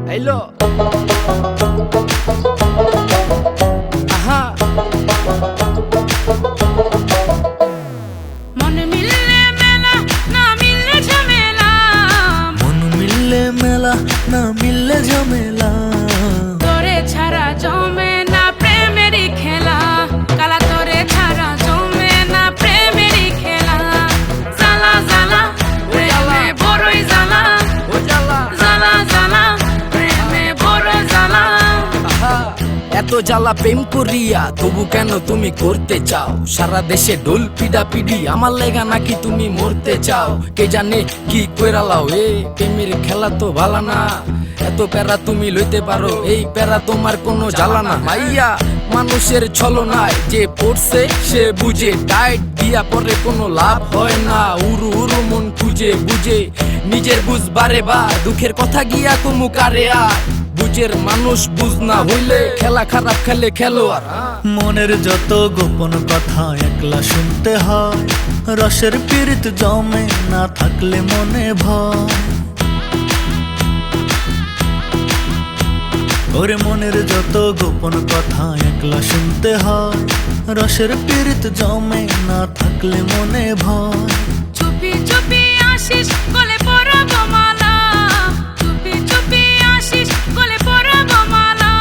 Hello আহা মন মিললে মেলা না মিললে ঝামেলা, মন মিললে মেলা না মিললে ঝামেলা, তোরে ছাড়া জমে না প্রেমেরই খেলা, কালা তোরে ছাড়া জমে না প্রেমেরই খেলা। জ্বালা জ্বালা প্রেমে বড়ই জ্বালা, ও জ্বালা জ্বালা জ্বালা প্রেমে বড় জ্বালা। আহা এত জ্বালা প্রেম করিয়া তবু কেন তুমি করতে চাও? সারা দেশে ঢোল পিডা পিডি আমার লেগা নাকি তুমি মরতে চাও? কে জানে কি কইরালাও এ প্রেমের খেলা তো ভালা না। এত প্যারা তুমি লইতে পারো, এই প্যারা তোমার কোনো জ্বালা না। মাইয়া মানুষের ছলনায় যে পড়ছে সে বুঝে, টাইট দিয়া পরে কোনো লাভ হয় না। উরু উরু মন খুঁজে বুঝে নিজের বুঝ বারে বা দুঃখের কথা গিয়া কুমু কারে আর বুঝের মানুষ বুঝ না হইলে খেলা খারাপ খেলে খেলোয়াড়। মনের যত গোপন কথা একলা শুনতে হয়, রসের পীড়িত জমে না থাকলে মনে ভয়। ওরে মনের যত গোপন কথা একলা শুনতে হয়, রসের পীড়িত জমে না থাকলে মনে ভয়। চুপি চুপি আসিস গলে পরাবো মালা, চুপি চুপি আসিস গলে পরাবো মালা।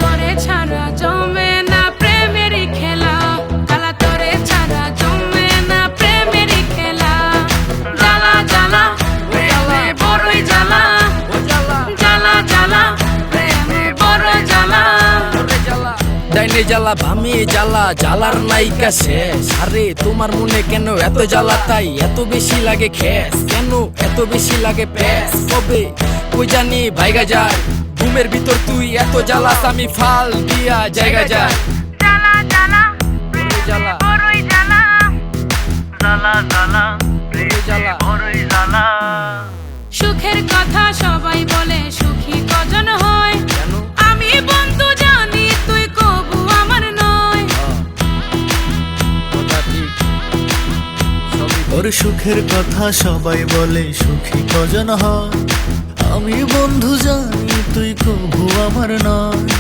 তোরে ছাড়া জমে না প্রেমেরই খেলা, কালা তোরে ছাড়া জমে না প্রেমেরই খেলা। জ্বালা জ্বালা প্রেমে বড়ই জ্বালা, ও জ্বালা জ্বালা জ্বালা প্রেমে বড় জ্বালা। ডাইনে জ্বালা ভামে জ্বালা, জ্বালার নাইকা শেষ। আরে তোমার মনে কেন এত জ্বালা, তাই এত বেশি লাগে খেস? কেন এত বেশি লাগে প্যাস? কবে কই জানি ভাইগা যায় ঘুমের ভিতর তুই এত জ্বালাস, আমি ফাল দিয়া জায়গা যায়। জ্বালা জ্বালা জ্বালা বড়ই জ্বালা, জ্বালা জ্বালা জ্বালা বড়ই জ্বালা। সুখের কথা সবাই বলে সুখী কজন হয়, কেন আমি বন্ধু জানি তুই কবু আমার নয়। কথা ঠিক সবই ওর সুখের কথা সবাই বলে সুখী কজন হয়, আমি বন্ধু জানি তুই কভু আমার নয়।